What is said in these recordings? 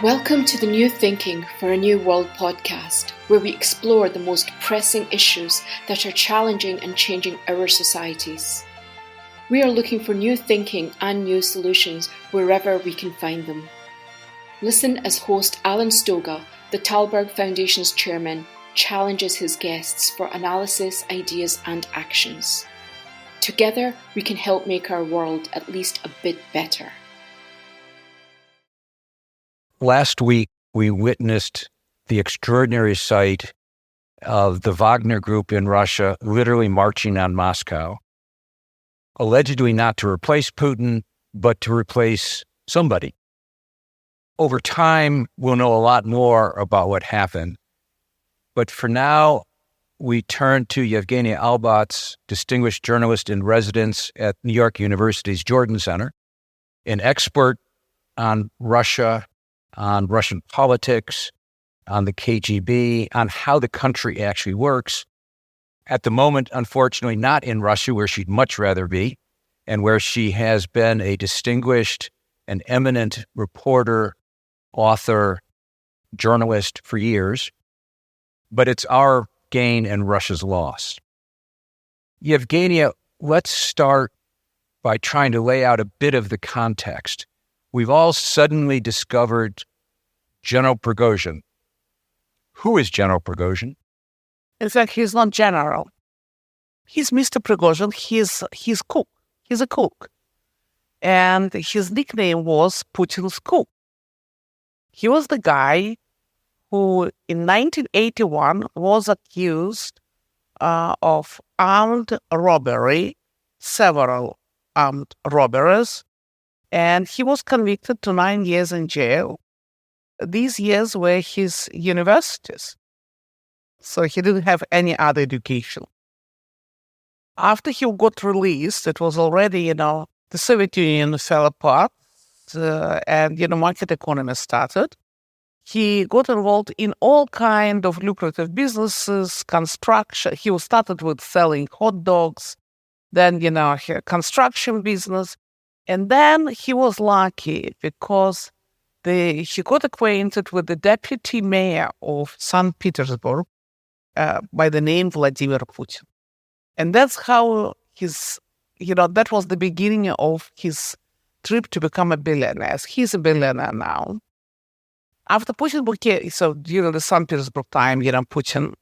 Welcome to the New Thinking for a New World podcast, where we explore the most pressing issues that are challenging and changing our societies. We are looking for new thinking and new solutions wherever we can find them. Listen as host Alan Stoga, the Talberg Foundation's chairman, challenges his guests for analysis, ideas and actions. Together, we can help make our world at least a bit better. Last week, we witnessed the extraordinary sight of the Wagner Group in Russia literally marching on Moscow, allegedly not to replace Putin, but to replace somebody. Over time, we'll know a lot more about what happened. But for now, we turn to Yevgenia Albats, distinguished journalist in residence at New York University's Jordan Center, an expert on Russia, on Russian politics, on the KGB, on how the country actually works. At the moment, unfortunately, not in Russia, where she'd much rather be, and where she has been a distinguished and eminent reporter, author, journalist for years. But it's our gain and Russia's loss. Yevgenia, let's start by trying to lay out a bit of the context. We've all suddenly discovered General Prigozhin. Who is General Prigozhin? In fact, he's not general. He's Mr. Prigozhin. He's cook. He's a cook. And his nickname was Putin's cook. He was the guy who in 1981 was accused of armed robbery, several armed robberies, and he was convicted to 9 years in jail. These years were his universities, so he didn't have any other education. After he got released, it was already, the Soviet Union fell apart and, market economy started. He got involved in all kinds of lucrative businesses, construction. He started with selling hot dogs, then, construction business. And then he was lucky because he got acquainted with the deputy mayor of St. Petersburg by the name Vladimir Putin. And that's how that was the beginning of his trip to become a billionaire. He's a billionaire now. After Putin so during the St. Petersburg time, Putin,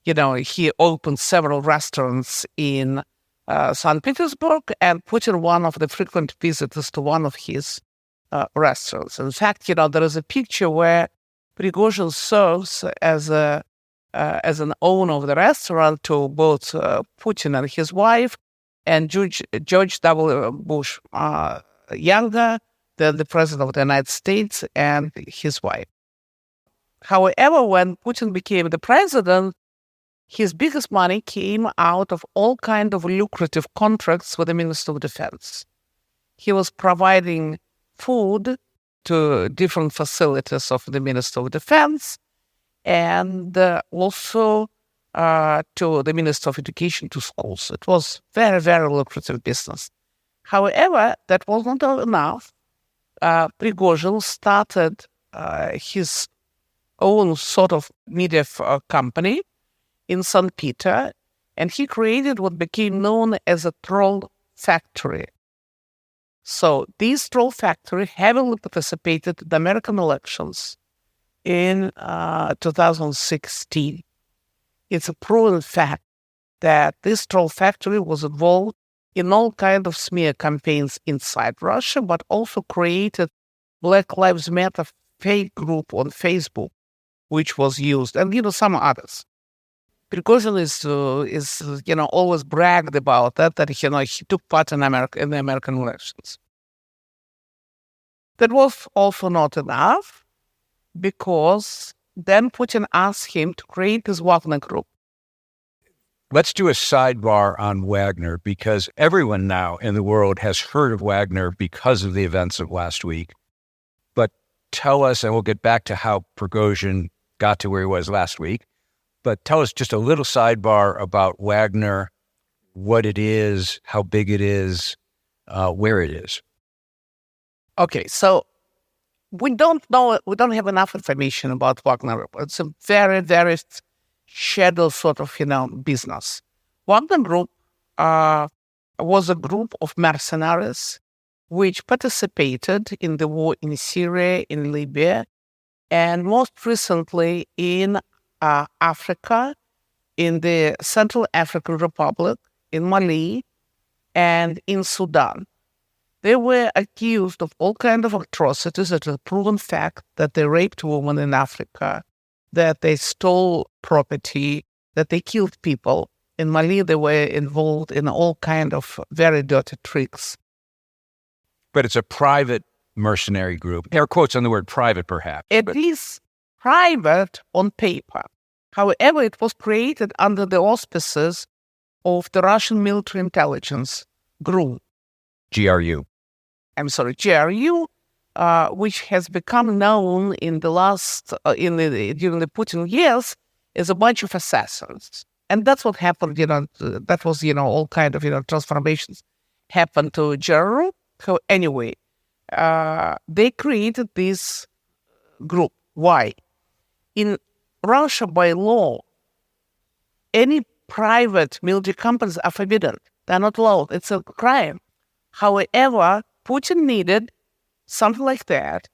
he opened several restaurants in St. Petersburg, and Putin one of the frequent visitors to one of his restaurants. In fact, there is a picture where Prigozhin serves as an owner of the restaurant to both Putin and his wife, and George W. Bush younger, the president of the United States, and his wife. However, when Putin became the president, his biggest money came out of all kinds of lucrative contracts with the Minister of Defense. He was providing food to different facilities of the Minister of Defense and also to the Minister of Education, to schools. It was very, very lucrative business. However, that was not enough. Prigozhin started his own sort of media company in St. Peter, and he created what became known as a troll factory. So this troll factory heavily participated in the American elections in 2016. It's a proven fact that this troll factory was involved in all kinds of smear campaigns inside Russia, but also created Black Lives Matter fake group on Facebook, which was used, and some others. Prigozhin is always bragged about that he took part in the American elections. That was also not enough, because then Putin asked him to create this Wagner Group. Let's do a sidebar on Wagner, because everyone now in the world has heard of Wagner because of the events of last week. But tell us, and we'll get back to how Prigozhin got to where he was last week, but tell us just a little sidebar about Wagner, what it is, how big it is, where it is. Okay, so we don't know, we don't have enough information about Wagner Group. It's a very, very shadow sort of, business. Wagner Group was a group of mercenaries which participated in the war in Syria, in Libya, and most recently in Africa, in the Central African Republic, in Mali, and in Sudan. They were accused of all kinds of atrocities. It is a proven fact that they raped women in Africa, that they stole property, that they killed people. In Mali, they were involved in all kinds of very dirty tricks. But it's a private mercenary group. Air quotes on the word private, perhaps. It is private on paper. However, it was created under the auspices of the Russian military intelligence group. GRU. GRU, which has become known in the last, during the Putin years, as a bunch of assassins. And that's what happened, that was, all kind of, transformations happened to GRU. So anyway, they created this group. Why? In Russia, by law, any private military companies are forbidden. They're not allowed. It's a crime. However, Putin needed something like that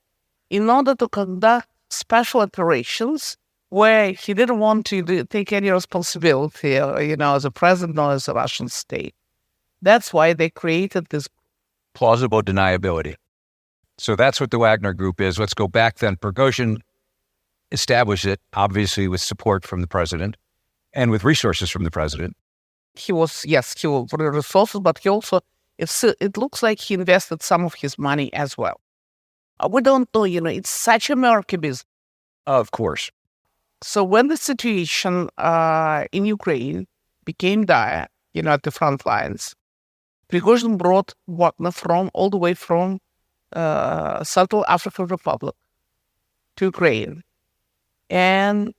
in order to conduct special operations where he didn't want to take any responsibility, as a president or as a Russian state. That's why they created this plausible deniability. So that's what the Wagner Group is. Let's go back then. Prigozhin established it, obviously with support from the president and with resources from the president. He was for the resources, but he also, it looks like he invested some of his money as well. We don't know, it's such a murky business. Of course. So when the situation in Ukraine became dire, at the front lines, Prigozhin brought Wagner all the way from Central African Republic to Ukraine. And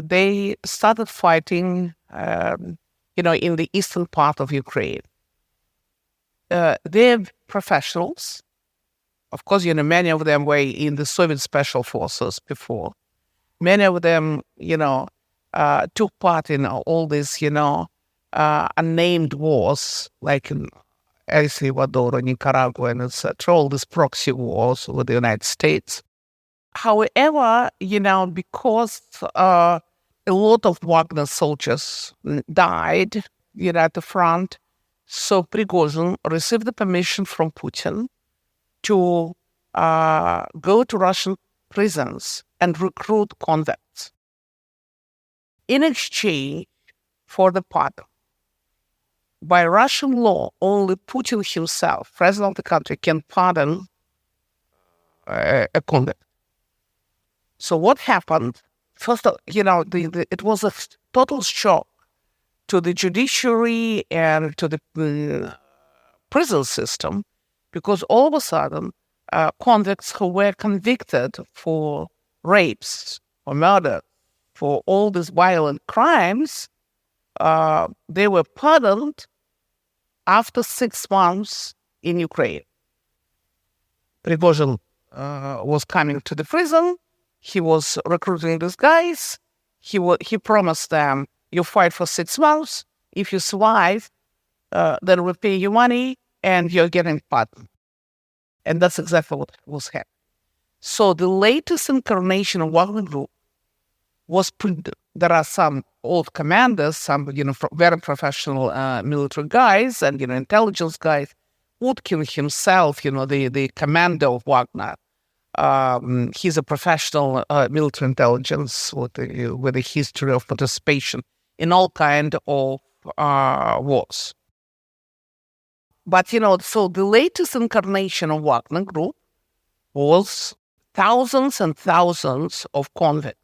they started fighting, in the eastern part of Ukraine. They're professionals. Of course, many of them were in the Soviet special forces before. Many of them, took part in all these, unnamed wars, like in El Salvador, Nicaragua, and etc., all these proxy wars with the United States. However, because a lot of Wagner soldiers died, at the front, so Prigozhin received the permission from Putin to go to Russian prisons and recruit convicts in exchange for the pardon. By Russian law, only Putin himself, president of the country, can pardon a convict. So what happened? First, it was a total shock to the judiciary and to the prison system, because all of a sudden, convicts who were convicted for rapes, for murder, for all these violent crimes, they were pardoned after 6 months in Ukraine. Prigozhin was coming to the prison. He was recruiting these guys. He promised them, you fight for 6 months. If you survive, then we'll pay you money and you're getting pardoned. And that's exactly what was happening. So the latest incarnation of Wagner Group was there are some old commanders, some very professional military guys and intelligence guys. Utkin himself, the commander of Wagner, he's a professional military intelligence with a history of participation in all kind of wars. But so the latest incarnation of Wagner Group was thousands and thousands of convicts.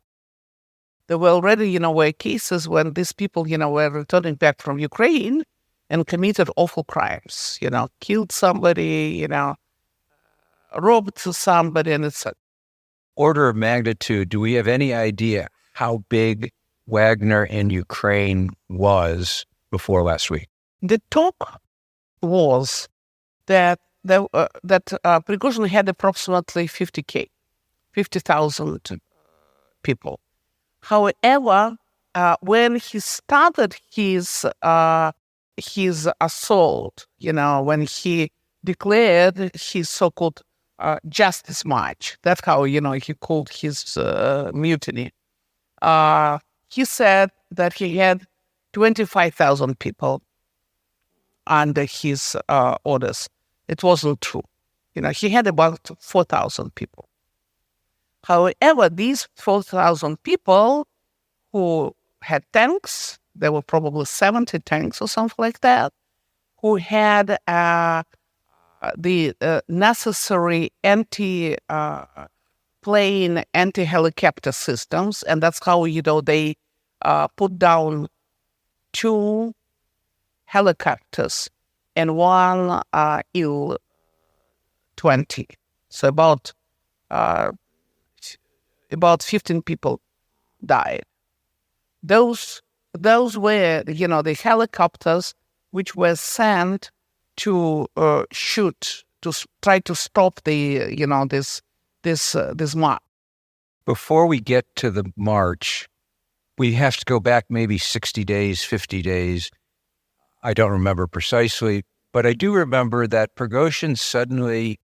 There were already, were cases when these people, were returning back from Ukraine and committed awful crimes, killed somebody, robbed somebody, and etc. Order of magnitude, do we have any idea how big Wagner in Ukraine was before last week? The talk was that Prigozhin had approximately 50K 50,000 people. However, when he started his assault, when he declared his so-called justice march, that's how, he called his mutiny. He said that he had 25,000 people under his orders. It wasn't true. He had about 4,000 people. However, these 4,000 people who had tanks, there were probably 70 tanks or something like that, who had the necessary anti-plane, anti-helicopter systems, and that's how, they put down 2 helicopters and 1 Il-20. So about 15 people died. Those were, the helicopters which were sent to shoot, to try to stop the, this march. Before we get to the march, we have to go back maybe 60 days, 50 days. I don't remember precisely, but I do remember that Prigozhin suddenly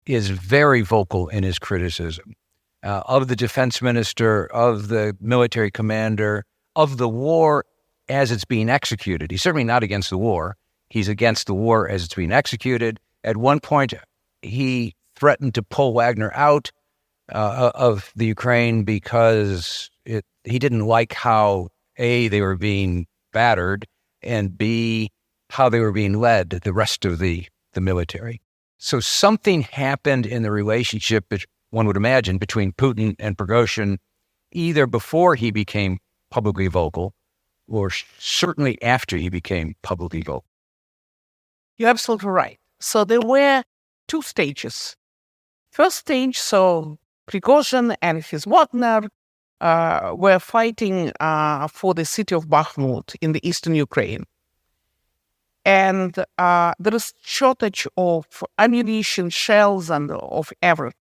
is very vocal in his criticism of the defense minister, of the military commander, of the war as it's being executed. He's certainly not against the war. He's against the war as it's being executed. At one point, he threatened to pull Wagner out of the Ukraine because he didn't like how, A, they were being battered, and B, how they were being led, the rest of the military. So something happened in the relationship, one would imagine, between Putin and Prigozhin, either before he became publicly vocal or certainly after he became publicly vocal. You're absolutely right. So there were 2 stages. First stage, so Prigozhin and his Wagner were fighting for the city of Bakhmut in the eastern Ukraine. And there is shortage of ammunition, shells, and of everything.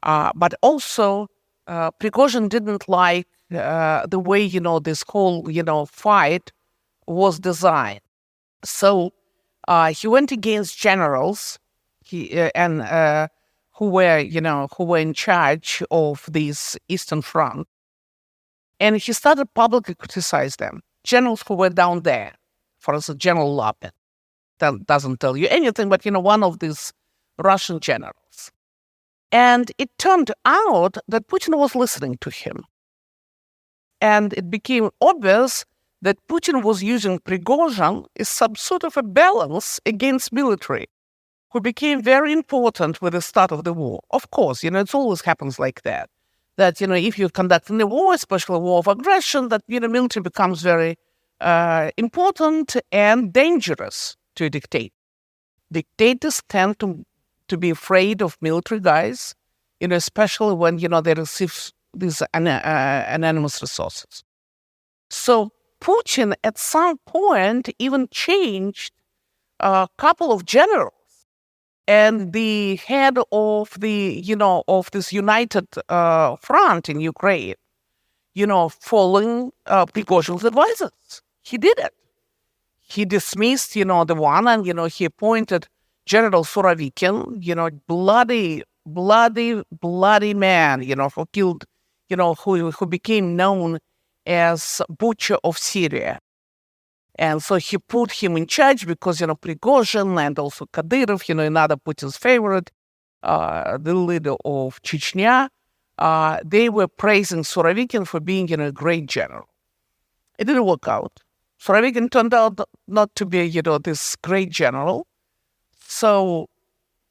But also, Prigozhin didn't like the way, this whole, fight was designed. So he went against generals who were in charge of this Eastern Front. And he started publicly criticize them. Generals who were down there, for instance, General Lapin, that doesn't tell you anything, but, one of these Russian generals. And it turned out that Putin was listening to him. And it became obvious that Putin was using Prigozhin as some sort of a balance against military, who became very important with the start of the war. Of course, it always happens like that. That, if you're conducting a war, especially a war of aggression, that, military becomes very important and dangerous to a dictator. Dictators tend to be afraid of military guys, especially when, they receive these anonymous resources. So Putin, at some point, even changed a couple of generals. And the head of of this united front in Ukraine, following Prigozhin's advisors. He did it. He dismissed, the one, and, he appointed General Surovikin, bloody man, who killed, who became known as Butcher of Syria. And so he put him in charge because, Prigozhin and also Kadyrov, another Putin's favorite, the leader of Chechnya, they were praising Surovikin for being, a great general. It didn't work out. Surovikin turned out not to be, this great general. So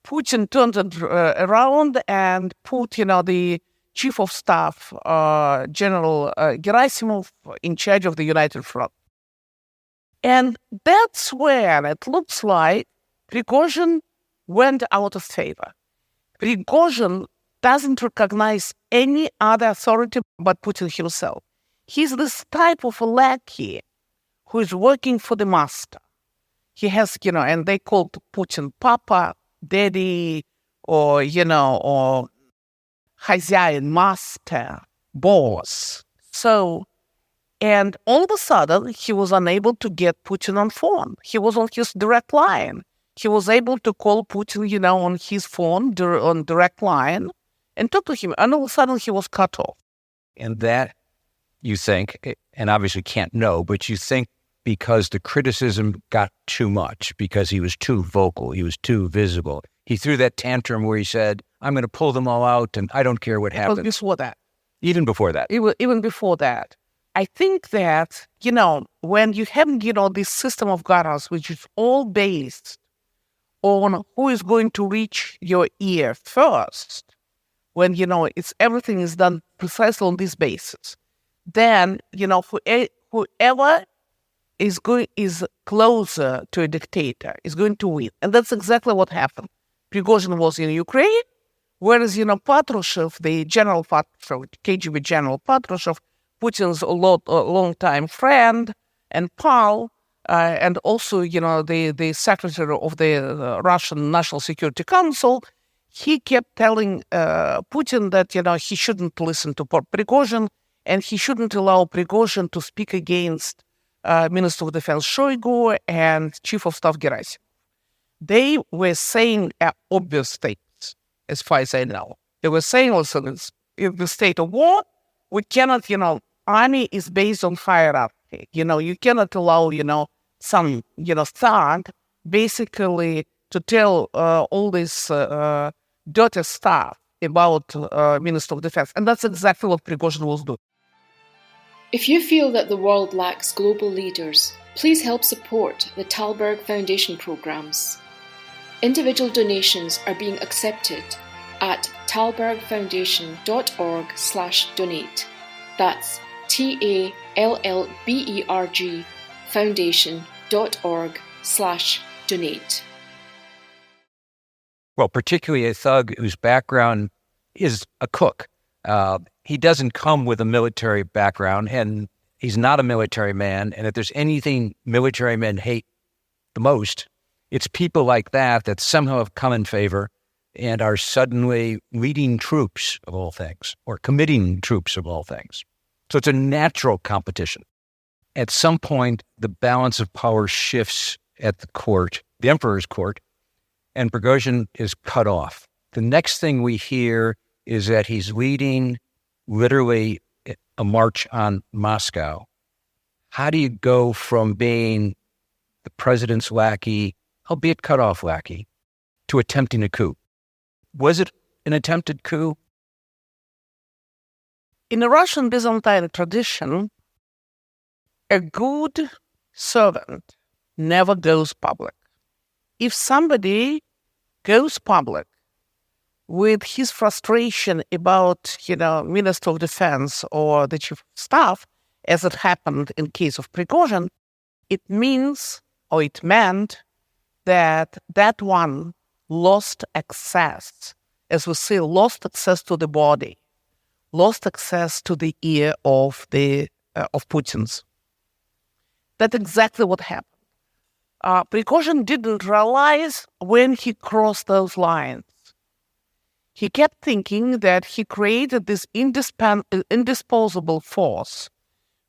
Putin turned it around and put, the chief of staff, General Gerasimov, in charge of the United Front. And that's when it looks like Prigozhin went out of favor. Prigozhin doesn't recognize any other authority but Putin himself. He's this type of a lackey who is working for the master. He has, and they called Putin Papa, Daddy, or, or хозяин, master, boss. So, and all of a sudden, he was unable to get Putin on phone. He was on his direct line. He was able to call Putin, on his phone, on direct line, and talk to him. And all of a sudden, he was cut off. And that, you think, and obviously can't know, but you think because the criticism got too much, because he was too vocal, he was too visible. He threw that tantrum where he said, I'm going to pull them all out and I don't care what happens. It was before that. Even before that. Even before that. I think that, when you have, this system of governance, which is all based on who is going to reach your ear first, when, everything is done precisely on this basis, then, whoever is closer to a dictator is going to win. And that's exactly what happened. Prigozhin was in Ukraine, whereas, Patrushev, the General Patrushev, KGB General Patrushev, Putin's long-time friend and pal, and also, the secretary of the Russian National Security Council, he kept telling Putin that, he shouldn't listen to Prigozhin, and he shouldn't allow Prigozhin to speak against Minister of Defense Shoigu and Chief of Staff Gerasimov. They were saying obvious things, as far as I know. They were saying also, in the state of war, we cannot, army is based on hierarchy. You cannot allow, some, thug basically to tell all this dirty stuff about Minister of Defense. And that's exactly what Prigozhin was doing. If you feel that the world lacks global leaders, please help support the Talberg Foundation programs. Individual donations are being accepted at talbergfoundation.org /donate. That's TALLBERG foundation.org /donate. Well, particularly a thug whose background is a cook. He doesn't come with a military background, and he's not a military man. And if there's anything military men hate the most, it's people like that somehow have come in favor and are suddenly leading troops of all things, or committing troops of all things. So it's a natural competition. At some point, the balance of power shifts at the court, the emperor's court, and Prigozhin is cut off. The next thing we hear is that he's leading literally a march on Moscow. How do you go from being the president's lackey, albeit cut off lackey, to attempting a coup? Was it an attempted coup? In the Russian Byzantine tradition, a good servant never goes public. If somebody goes public with his frustration about, Minister of Defense or the Chief of Staff, as it happened in case of Prigozhin, it meant that one lost access, as we say, lost access to the body, lost access to the ear of Putin's. That's exactly what happened. Prigozhin didn't realize when he crossed those lines. He kept thinking that he created this indisposable force,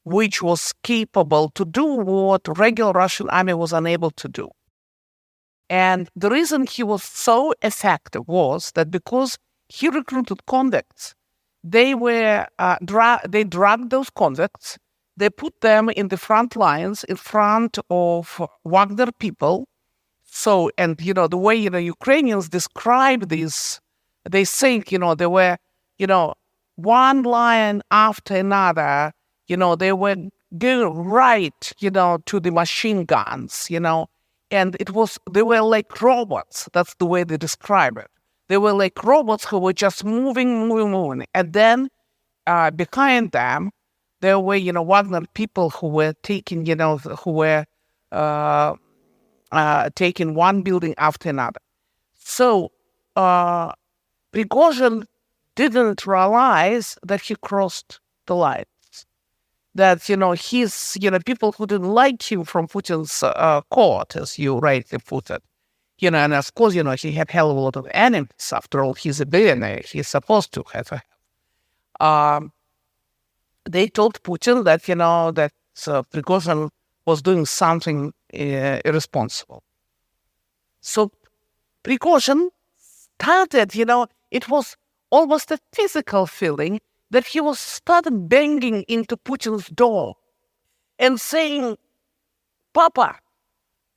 which was capable to do what regular Russian army was unable to do. And the reason he was so effective was that because he recruited convicts, they dragged those convicts, they put them in the front lines in front of Wagner people. So, and, the way, Ukrainians describe this, they think, they were, one line after another, they were going right, to the machine guns, and they were like robots. That's the way they describe it. They were like robots who were just moving. And then behind them, there were, Wagner people who were taking, taking one building after another. So Prigozhin didn't realize that he crossed the lines. That, his, people who didn't like him from Putin's court, as you rightly put it, and of course, he had hell of a lot of enemies. After all, he's a billionaire. He's supposed to have a they told Putin that, that Prigozhin was doing something irresponsible. So Prigozhin started, it was almost a physical feeling that he was started banging into Putin's door and saying, Papa,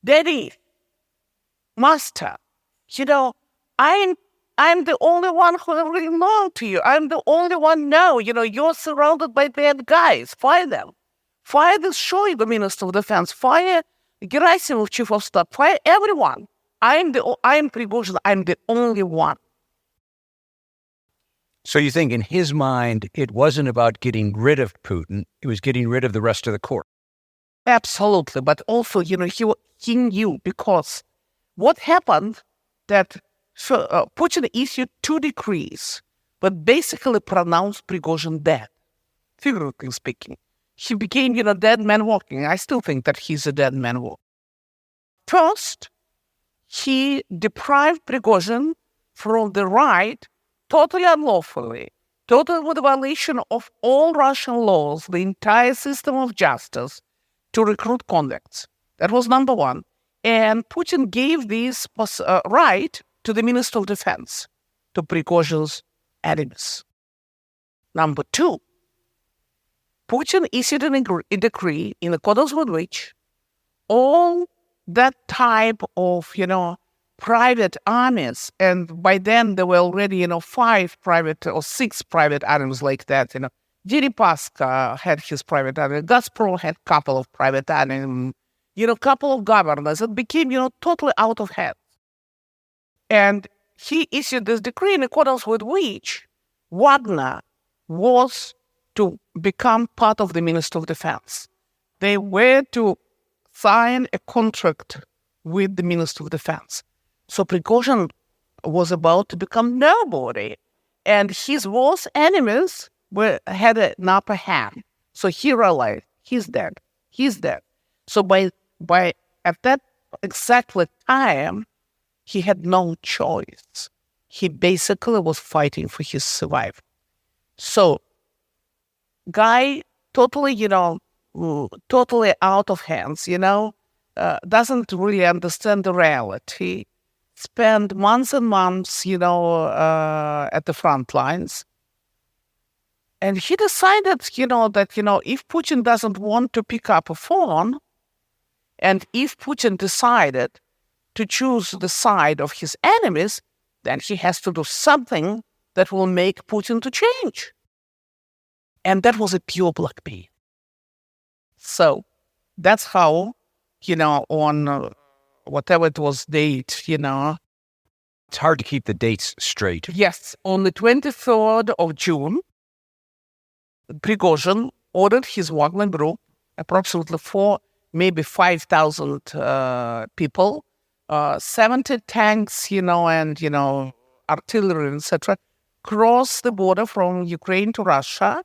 Daddy, Master, I'm the only one who really belongs to you. I'm the only one now. You're surrounded by bad guys. Fire them. Fire the Shoigu, Minister of Defense. Fire Gerasimov, Chief of Staff. Fire everyone. I'm Prigozhin. I'm the only one. So you think in his mind, it wasn't about getting rid of Putin. It was getting rid of the rest of the court. Absolutely. But also, he knew, because what happened that Putin issued 2 decrees, but basically pronounced Prigozhin dead, figuratively speaking. He became, dead man walking. I still think that he's a dead man walking. First, he deprived Prigozhin from the right, totally unlawfully, totally with violation of all Russian laws, the entire system of justice, to recruit convicts. That was number one. And Putin gave this right to the Minister of Defense, to Prigozhin's enemies. Number two, Putin issued a decree in accordance with which all that type of, private armies, and by then there were already, 5 private or 6 private armies like that, Deripaska had his private army, Gazprom had a couple of private armies, couple of governors. It became, totally out of hand. And he issued this decree in accordance with which Wagner was to become part of the Ministry of Defense. They were to sign a contract with the Ministry of Defense. So Prigozhin was about to become nobody, and his worst enemies had an upper hand. So he realized he's dead. So by at that exactly time, he had no choice. He basically was fighting for his survival. So, guy totally, totally out of hands, doesn't really understand the reality, spend months and months, at the front lines. And he decided, that, if Putin doesn't want to pick up a phone, and if Putin decided to choose the side of his enemies, then he has to do something that will make Putin to change. And that was a pure blackmail. So that's how, on whatever it was date, It's hard to keep the dates straight. Yes, on the 23rd of June, Prigozhin ordered his Wagner Group, approximately maybe 5,000 people, 70 tanks, and, artillery, etc., crossed the border from Ukraine to Russia,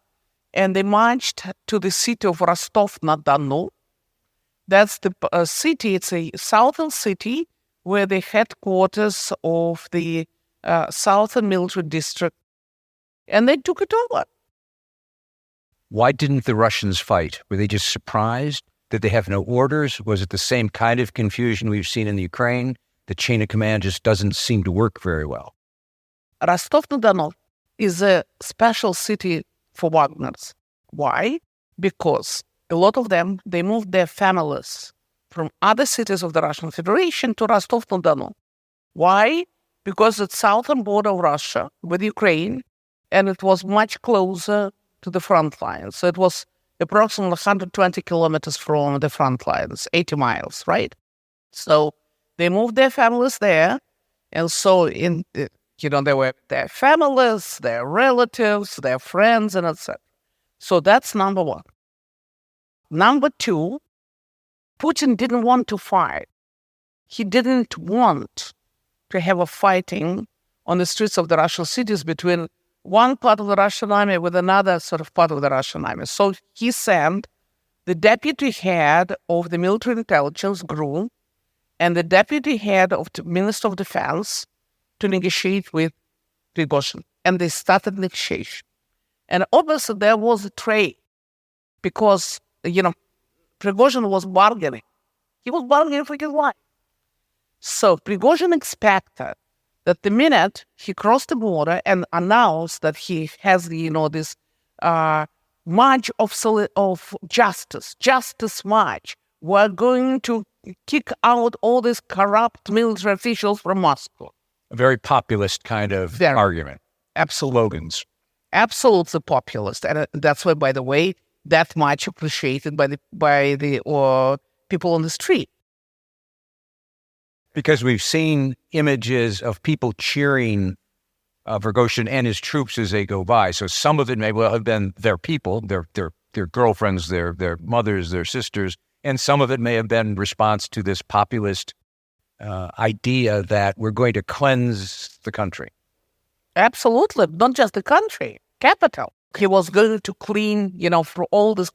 and they marched to the city of Rostov-na-Donu. That's the city, it's a southern city where the headquarters of the Southern Military District, and they took it over. Why didn't the Russians fight? Were they just surprised? Did they have no orders? Was it the same kind of confusion we've seen in the Ukraine? The chain of command just doesn't seem to work very well. Rostov-na-Donu is a special city for Wagners. Why? Because a lot of them, they moved their families from other cities of the Russian Federation to Rostov-na-Donu. Why? Because it's southern border of Russia with Ukraine, and it was much closer to the front lines. So it was approximately 120 kilometers from the front lines, 80 miles, right? So they moved their families there, and so they were their families, their relatives, their friends, and etc. So that's number one. Number two, Putin didn't want to fight. He didn't want to have a fighting on the streets of the Russian cities between one part of the Russian army with another sort of part of the Russian army. So he sent the deputy head of the military intelligence group and the deputy head of the Minister of Defense to negotiate with Prigozhin. And they started negotiation. And obviously there was a trade because, Prigozhin was bargaining. He was bargaining for his life. So Prigozhin expected that the minute he crossed the border and announced that he has, this march of justice march, we're going to kick out all these corrupt military officials from Moscow. A very populist kind of argument. Slogans. Absolutely populist. And that's why, by the way, that much appreciated by the people on the street. Because we've seen images of people cheering Prigozhin and his troops as they go by. So some of it may well have been their people, their girlfriends, their mothers, their sisters, and some of it may have been response to this populist idea that we're going to cleanse the country. Absolutely. Not just the country, capital. He was going to clean, for all this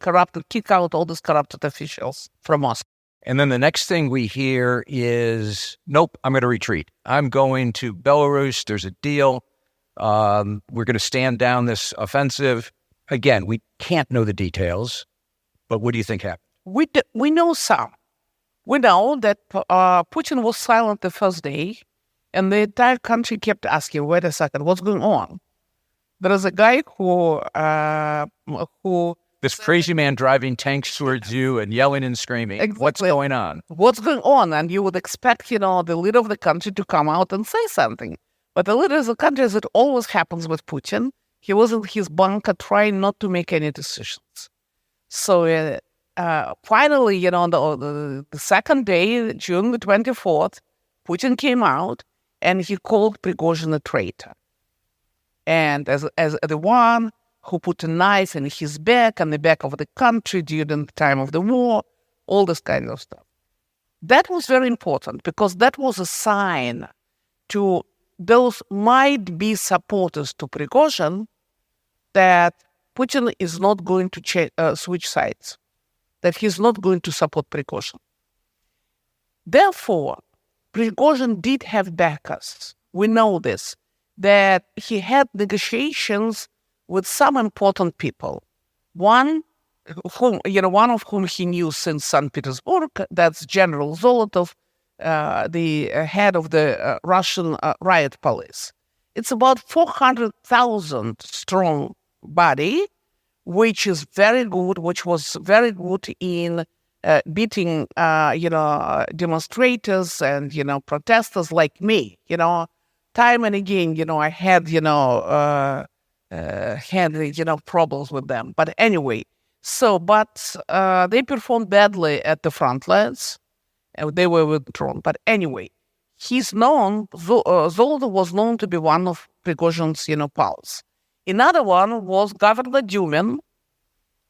kick out all these corrupted officials from Moscow. And then the next thing we hear is, nope, I'm going to retreat. I'm going to Belarus. There's a deal. We're going to stand down this offensive. Again, we can't know the details, but what do you think happened? We know some. We know that Putin was silent the first day, and the entire country kept asking, wait a second, what's going on? There is a guy who this crazy man driving tanks towards you and yelling and screaming. Exactly. What's going on? What's going on? And you would expect, the leader of the country to come out and say something. But the leader of the country, as it always happens with Putin, he was in his bunker trying not to make any decisions. So finally, on the second day, June the 24th, Putin came out and he called Prigozhin a traitor. And as the one who put a knife in his back and the back of the country during the time of the war, all this kind of stuff. That was very important because that was a sign to those might be supporters to Prigozhin that Putin is not going to switch sides, that he's not going to support Prigozhin. Therefore, Prigozhin did have backers. We know this, that he had negotiations with some important people. One of whom he knew since St. Petersburg, that's General Zolotov, the head of the Russian riot police. It's about 400,000 strong body, which was very good in beating, demonstrators and, protesters like me. Time and again, I had, problems with them. But anyway, they performed badly at the front lines. And they were withdrawn. But anyway, Zolotov was known to be one of Prigozhin's, pals. Another one was Governor Dumin.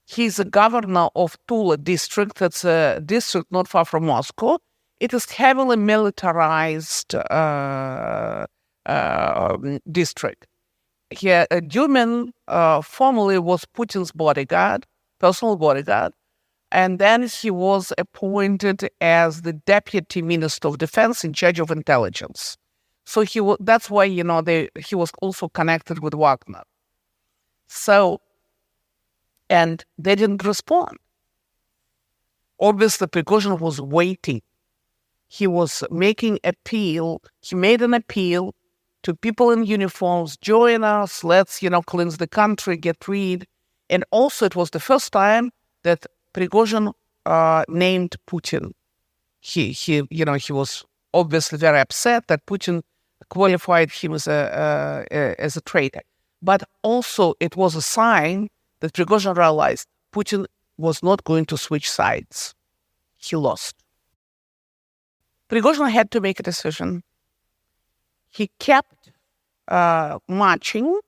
He's a governor of Tula district. It's a district not far from Moscow. It is heavily militarized district. Dumin formerly was Putin's bodyguard, personal bodyguard, and then he was appointed as the deputy minister of defense in charge of intelligence. So that's why, he was also connected with Wagner. So, and they didn't respond. Obviously, Prigozhin was waiting. He was making appeal. He made an appeal to people in uniforms, join us, let's, cleanse the country, get rid. And also it was the first time that Prigozhin named Putin. He was obviously very upset that Putin qualified him as a traitor. But also it was a sign that Prigozhin realized Putin was not going to switch sides. He lost. Prigozhin had to make a decision. He kept marching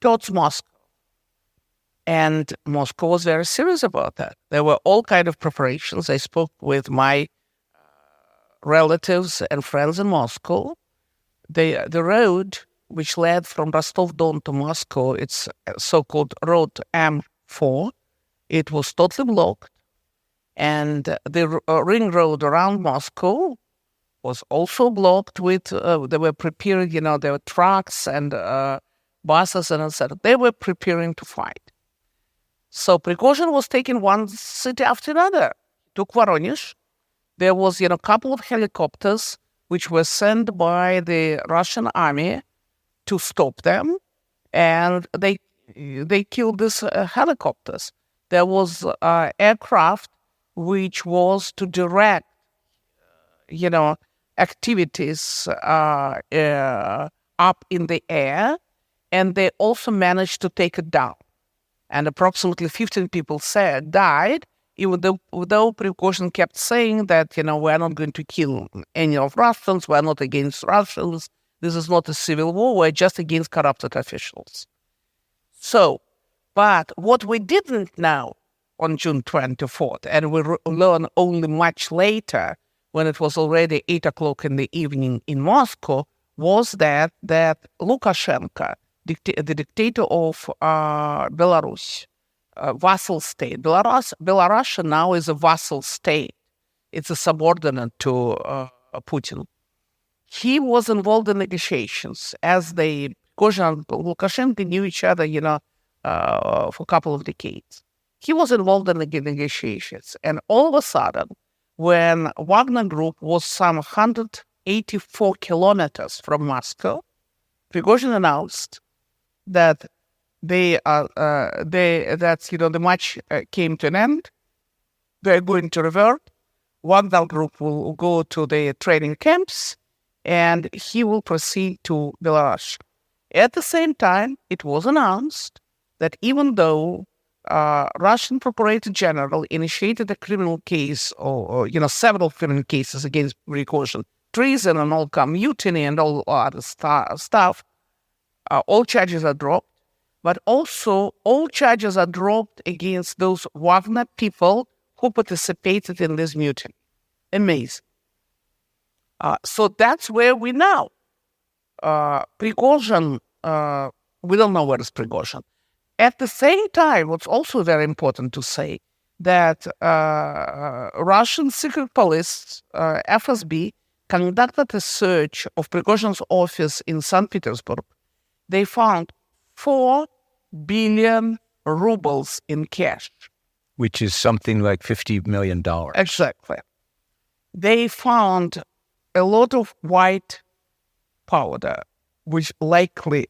towards Moscow. And Moscow was very serious about that. There were all kinds of preparations. I spoke with my relatives and friends in Moscow. The road which led from Rostov-Don to Moscow, it's so-called Road M4. It was totally blocked. And the ring road around Moscow was also blocked with, they were preparing, there were trucks and buses, and etc. They were preparing to fight. So Prigozhin was taking one city after another. He took Voronezh. There was, a couple of helicopters which were sent by the Russian army to stop them, and they killed these helicopters. There was aircraft which was to direct, activities up in the air, and they also managed to take it down. And approximately 15 people died, even though Prigozhin kept saying that, we're not going to kill any of Russians, we're not against Russians, this is not a civil war, we're just against corrupted officials. So, but what we didn't know on June 24th, and we learned only much later, when it was already 8 o'clock in the evening in Moscow, was that Lukashenko, the dictator of Belarus, vassal state. Belarus now is a vassal state. It's a subordinate to Putin. He was involved in negotiations as Prigozhin and Lukashenko knew each other, for a couple of decades. He was involved in the negotiations. And all of a sudden, when Wagner Group was some 184 kilometers from Moscow, Prigozhin announced that the match came to an end. They're going to revert. Wagner Group will go to the training camps, and he will proceed to Belarus. At the same time, it was announced that even though Russian Procurator General initiated a criminal case, or several criminal cases against Prigozhin, treason and all mutiny and all other stuff, all charges are dropped, but also all charges are dropped against those Wagner people who participated in this mutiny. Amazing. So that's where we now. Prigozhin, we don't know where is Prigozhin. At the same time, what's also very important to say, that Russian secret police, FSB, conducted a search of Prigozhin's office in St. Petersburg. They found 4 billion rubles in cash. Which is something like $50 million. Exactly. They found a lot of white powder, which likely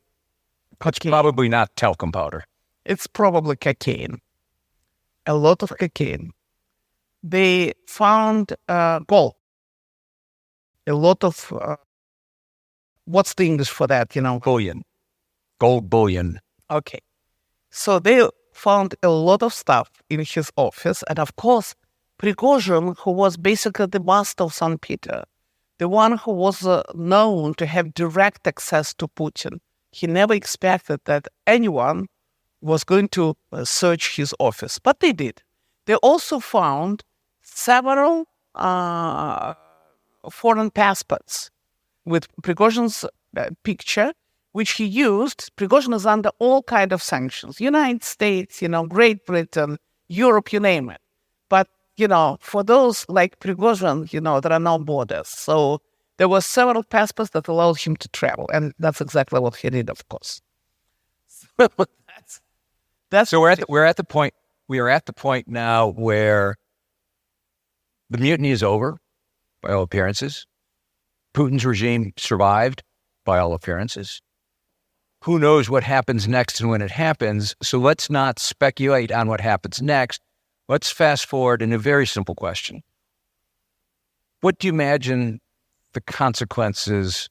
It's probably not talcum powder. It's probably cocaine. A lot of cocaine. They found gold. A lot of, what's the English for that, Bullion. Gold bullion. Okay. So they found a lot of stuff in his office. And of course, Prigozhin, who was basically the master of St. Peter, the one who was known to have direct access to Putin, he never expected that anyone was going to search his office. But they did. They also found several foreign passports with Prigozhin's picture, which he used. Prigozhin is under all kinds of sanctions. United States, Great Britain, Europe, you name it. But, for those like Prigozhin, there are no borders. So there were several passports that allowed him to travel. And that's exactly what he did, of course. So we're at the point now where the mutiny is over, by all appearances. Putin's regime survived, by all appearances. Who knows what happens next and when it happens? So let's not speculate on what happens next. Let's fast forward in a very simple question. What do you imagine the consequences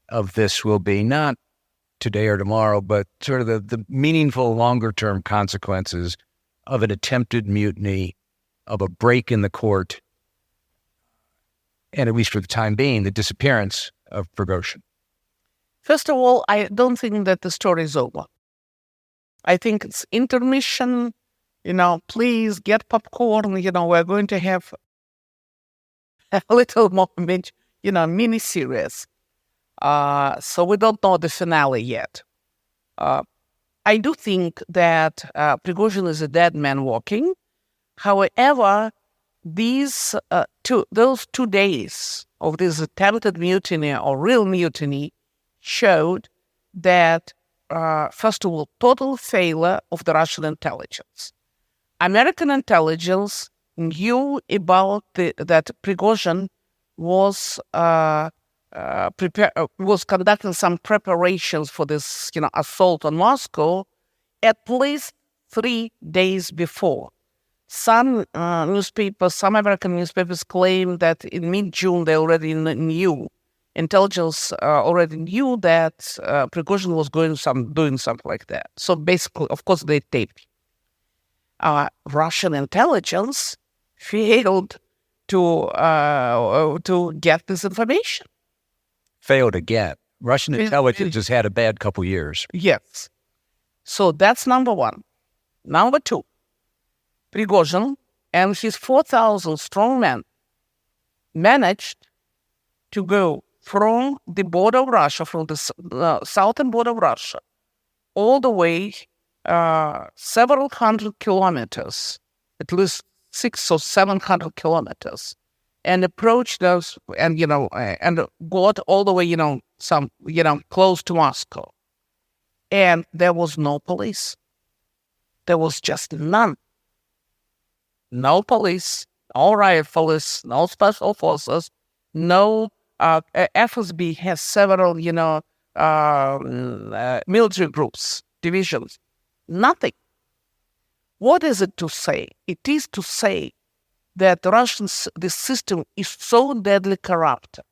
of this will be? Not today or tomorrow, but sort of the meaningful longer-term consequences of an attempted mutiny, of a break in the court, and at least for the time being, the disappearance of Prigozhin. First of all, I don't think that the story is over. I think it's intermission. Please get popcorn. We're going to have a little moment, mini-series. So we don't know the finale yet. I do think that Prigozhin is a dead man walking. However, those 2 days of this attempted mutiny or real mutiny showed that first of all, total failure of the Russian intelligence. American intelligence knew about that Prigozhin was was conducting some preparations for this, assault on Moscow at least 3 days before. Some American newspapers claim that in mid-June they already knew. Intelligence already knew that Prigozhin was doing something like that. So basically, of course, they taped. Russian intelligence failed to get this information. Failed again. Russian intelligence has had a bad couple years. Yes. So that's number one. Number two, Prigozhin and his 4,000 strong men managed to go from the border of Russia, from the southern border of Russia, all the way several hundred kilometers, at least 600 or 700 kilometers, and approached those, and got all the way, close to Moscow, and there was no police. There was just none. No police, no riot police, no special forces, no. FSB has several, military groups, divisions. Nothing. What is it to say? It is to say that the system is so deadly corrupted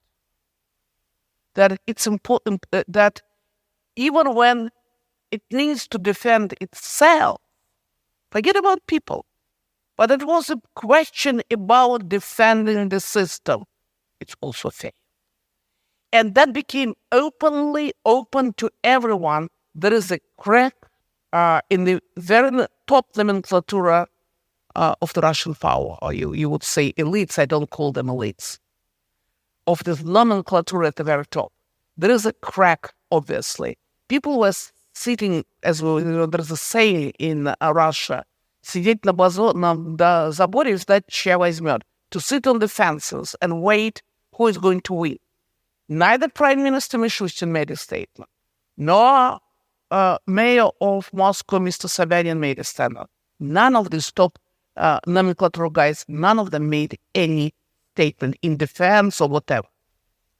that it's important that even when it needs to defend itself, forget about people, but it was a question about defending the system. It's also failed. And that became open to everyone. There is a crack in the very top nomenclature of the Russian power, or you would say elites. I don't call them elites. Of this nomenclature at the very top. There is a crack, obviously. People were sitting, there's a saying in Russia, сидеть на заборе и ждать, чья возьмет. To sit on the fences and wait who is going to win. Neither Prime Minister Mishustin made a statement, nor Mayor of Moscow, Mr. Sobyanin, made a statement. None of these top nomenclature guys, none of them made any statement in defense or whatever.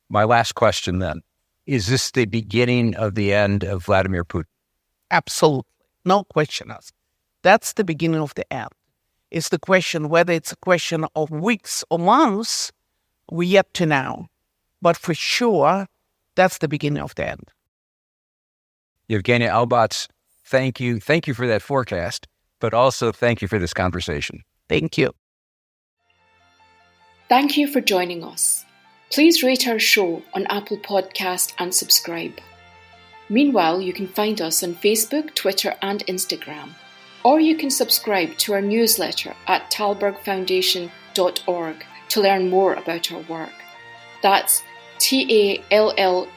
My last question then, is this the beginning of the end of Vladimir Putin? Absolutely. No question asked. That's the beginning of the end. It's the question whether it's a question of weeks or months, we yet to know. But for sure, that's the beginning of the end. Yevgenia Albats, thank you. Thank you for that forecast, but also thank you for this conversation. Thank you. Thank you for joining us. Please rate our show on Apple Podcast and subscribe. Meanwhile, you can find us on Facebook, Twitter, and Instagram. Or you can subscribe to our newsletter at talbergfoundation.org to learn more about our work. That's TALLBERG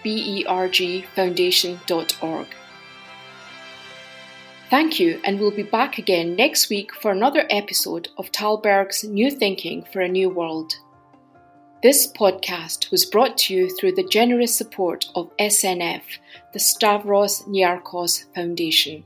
foundation.org. Thank you, and we'll be back again next week for another episode of Talberg's New Thinking for a New World. This podcast was brought to you through the generous support of SNF, the Stavros Niarchos Foundation.